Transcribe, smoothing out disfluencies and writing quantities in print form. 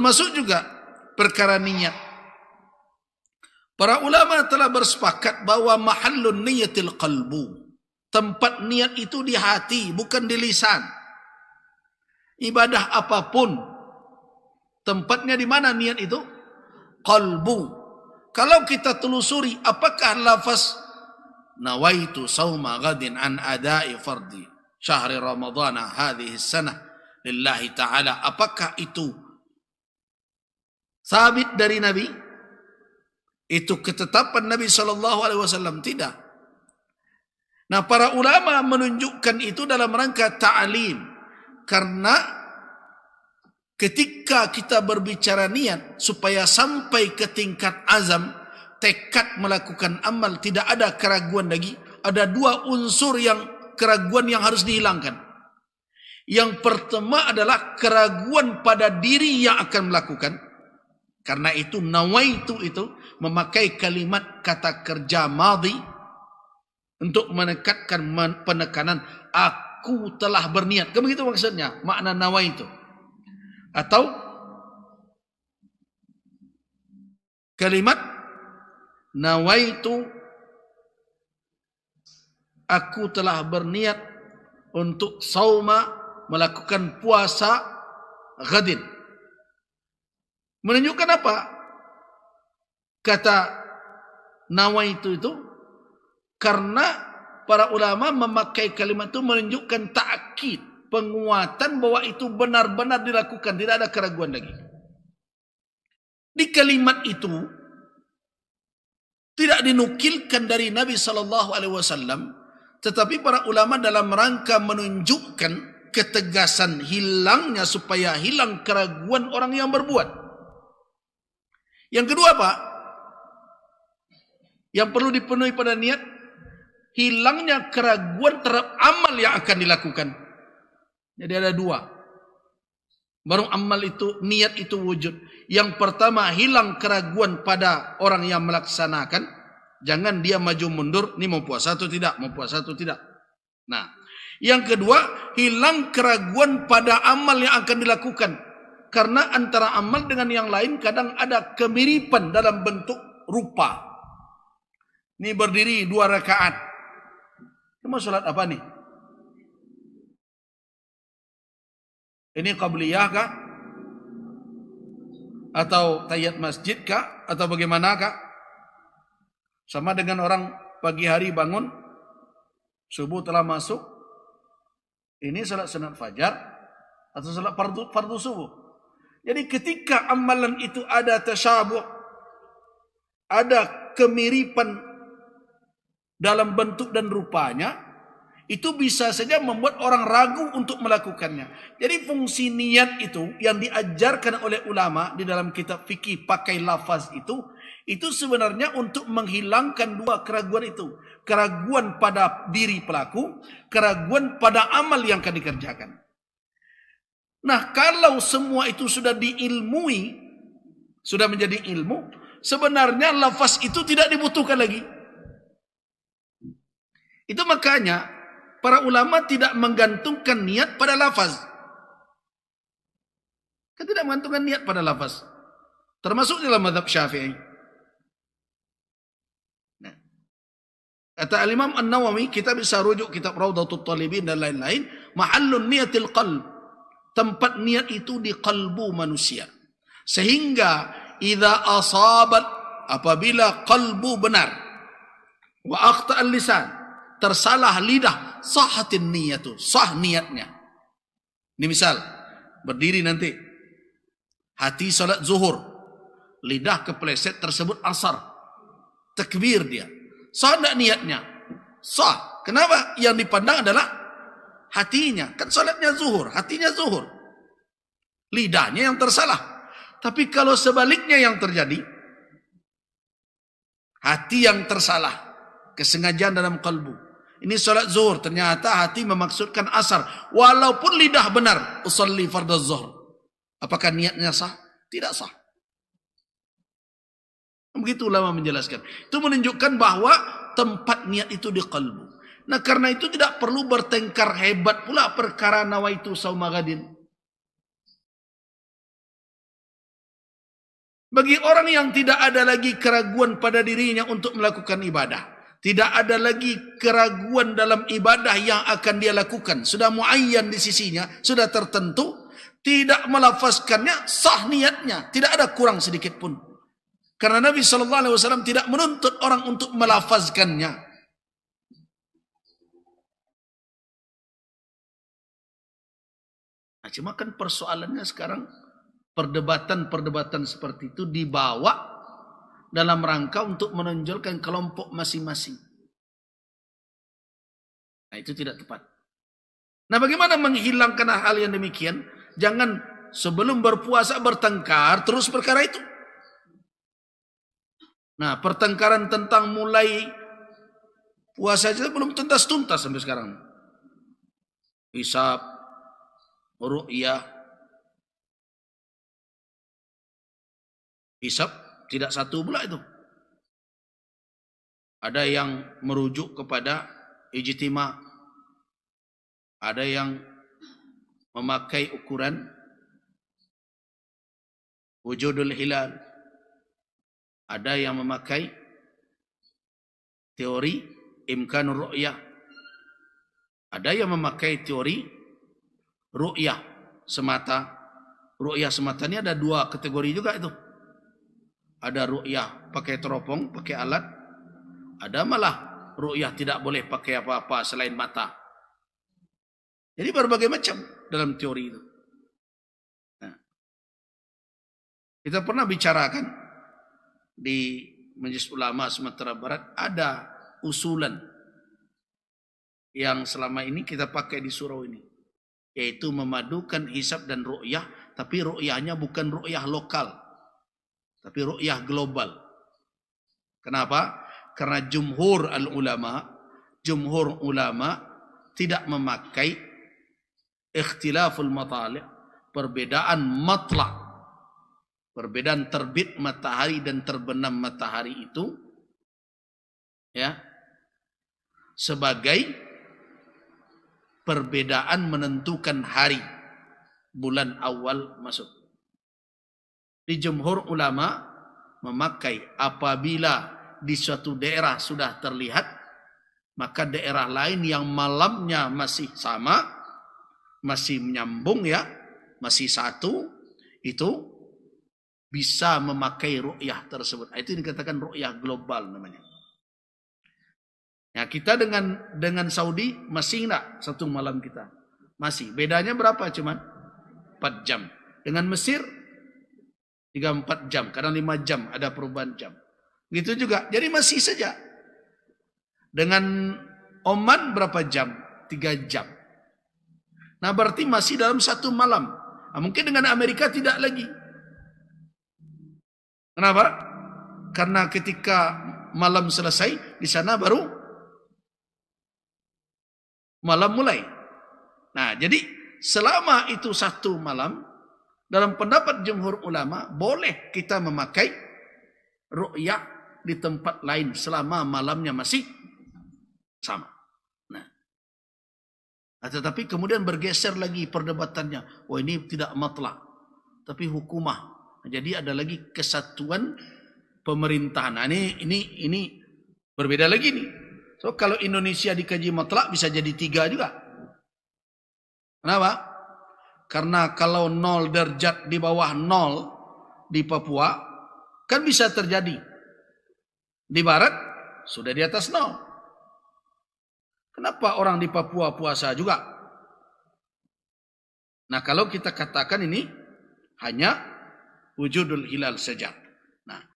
Termasuk juga perkara niat. Para ulama telah bersepakat bahwa mahallun niyatil qalbu. Tempat niat itu di hati, bukan di lisan. Ibadah apapun, tempatnya di mana niat itu? Qalbu. Kalau kita telusuri, apakah lafaz nawaitu sauma ghadin an adai fardi syahri ramadhana hadhihi sanah lillahi ta'ala, apakah itu sabit dari Nabi? Itu ketetapan Nabi SAW? Tidak. Nah, para ulama menunjukkan itu dalam rangka ta'lim. Karena ketika kita berbicara niat, supaya sampai ke tingkat azam, tekad melakukan amal, tidak ada keraguan lagi. Ada dua unsur keraguan yang harus dihilangkan. Yang pertama adalah keraguan pada diri yang akan melakukan. Karena itu nawaitu itu memakai kalimat kata kerja madhi untuk menekatkan penekanan aku telah berniat. Kan begitu maksudnya makna nawaitu. Atau kalimat nawaitu aku telah berniat untuk sauma, melakukan puasa ghadin. Menunjukkan apa? Kata nawaitu itu karena para ulama memakai kalimat itu menunjukkan ta'kid, penguatan bahwa itu benar-benar dilakukan, tidak ada keraguan lagi. Di kalimat itu tidak dinukilkan dari Nabi SAW, tetapi para ulama dalam rangka menunjukkan ketegasan hilangnya, supaya hilang keraguan orang yang berbuat. Yang kedua apa? Yang perlu dipenuhi pada niat, hilangnya keraguan terhadap amal yang akan dilakukan. Jadi ada dua. Baru amal itu, niat itu wujud. Yang pertama, hilang keraguan pada orang yang melaksanakan. Jangan dia maju mundur, ini mau puasa atau tidak, mau puasa atau tidak. Nah, yang kedua, hilang keraguan pada amal yang akan dilakukan. Karena antara amal dengan yang lain kadang ada kemiripan dalam bentuk rupa. Ini berdiri 2 rakaat. Ini mau sholat apa nih? Ini qabliyah kah? Atau tahiyat masjid kah? Atau bagaimana kah? Sama dengan orang pagi hari bangun, subuh telah masuk. Ini sholat sunat fajar atau sholat fardu subuh. Jadi ketika amalan itu ada tasyabuh, ada kemiripan dalam bentuk dan rupanya, itu bisa saja membuat orang ragu untuk melakukannya. Jadi fungsi niat itu yang diajarkan oleh ulama di dalam kitab fikih pakai lafaz itu sebenarnya untuk menghilangkan dua keraguan itu. Keraguan pada diri pelaku, keraguan pada amal yang akan dikerjakan. Nah, kalau semua itu sudah diilmui, sudah menjadi ilmu, sebenarnya lafaz itu tidak dibutuhkan lagi. Itu makanya para ulama tidak menggantungkan niat pada lafaz. Kan tidak menggantungkan niat pada lafaz. Termasuk dalam mazhab Syafi'i. Nah, kata Al-Imam An-Nawawi, kita bisa rujuk kitab Rawdatul Talibin dan lain-lain, mahallun niyatil qalb. Tempat niat itu di kalbu manusia. Sehingga idza asabat, apabila kalbu benar, wa akhta'al lisan, tersalah lidah, sahatin niyatu, sah niatnya. Ini misal, berdiri nanti, hati salat zuhur, lidah kepleset tersebut asar, takbir dia, sah enggak niatnya? Sah. Kenapa? Yang dipandang adalah hatinya. Kan salatnya zuhur, hatinya zuhur, lidahnya yang tersalah. Tapi kalau sebaliknya yang terjadi, hati yang tersalah, kesengajaan dalam kalbu. Ini salat zuhur, ternyata hati memaksudkan asar, walaupun lidah benar, usalli fardhu zuhur. Apakah niatnya sah? Tidak sah. Begitu ulama menjelaskan. Itu menunjukkan bahwa tempat niat itu di kalbu. Nah, karena itu tidak perlu bertengkar hebat pula perkara nawaitu sauma ghadin. Bagi orang yang tidak ada lagi keraguan pada dirinya untuk melakukan ibadah. Tidak ada lagi keraguan dalam ibadah yang akan dia lakukan. Sudah muayyan di sisinya, sudah tertentu. Tidak melafazkannya, sah niatnya. Tidak ada kurang sedikit pun. Karena Nabi SAW tidak menuntut orang untuk melafazkannya. Nah, cuma kan persoalannya sekarang, perdebatan-perdebatan seperti itu dibawa dalam rangka untuk menonjolkan kelompok masing-masing. Nah, itu tidak tepat. Nah, bagaimana menghilangkan hal yang demikian? Jangan sebelum berpuasa bertengkar terus perkara itu. Nah, pertengkaran tentang mulai puasa saja belum tuntas-tuntas sampai sekarang. Hisab, ru'yah. Hisab tidak satu pula itu. Ada yang merujuk kepada ijtima. Ada yang memakai ukuran wujudul hilal. Ada yang memakai teori imkanur ru'yah. Ada yang memakai teori ru'yah semata. Ru'yah semata ini ada dua kategori juga itu. Ada ru'yah pakai teropong, pakai alat. Ada malah ru'yah tidak boleh pakai apa-apa selain mata. Jadi berbagai macam dalam teori itu. Nah, kita pernah bicarakan di Majelis Ulama Sumatera Barat, ada usulan yang selama ini kita pakai di surau ini, yaitu memadukan hisab dan ru'yah, tapi ru'yahnya bukan ru'yah lokal, tapi ru'yah global. Kenapa? Karena jumhur ulama tidak memakai ikhtilaful matali', perbedaan matla', perbedaan terbit matahari dan terbenam matahari itu, ya, sebagai perbedaan menentukan hari bulan awal masuk. Di jumhur ulama memakai apabila di suatu daerah sudah terlihat, maka daerah lain yang malamnya masih sama, masih menyambung, ya, masih satu, itu bisa memakai ru'yah tersebut. Itu dikatakan ru'yah global namanya. Ya, kita dengan Saudi masih enggak satu malam kita. Masih. Bedanya berapa cuman? 4 jam. Dengan Mesir 3-4 jam. Kadang 5 jam ada perubahan jam. Gitu juga. Jadi masih saja. Dengan Oman berapa jam? 3 jam. Nah, berarti masih dalam satu malam. Nah, mungkin dengan Amerika tidak lagi. Kenapa? Karena ketika malam selesai, di sana baru malam mulai. Nah, jadi selama itu satu malam, dalam pendapat jumhur ulama, boleh kita memakai ru'yah di tempat lain selama malamnya masih sama. Nah, tetapi kemudian bergeser lagi perdebatannya. Oh, ini tidak matlak, tapi hukumah. Jadi ada lagi kesatuan pemerintahan. Nah, ini berbeda lagi nih. So kalau Indonesia dikaji mutlak bisa jadi 3 juga. Kenapa? Karena kalau 0 derajat di bawah 0 di Papua kan bisa terjadi. Di barat sudah di atas 0. Kenapa orang di Papua puasa juga? Nah, kalau kita katakan ini hanya wujudul hilal saja. Nah,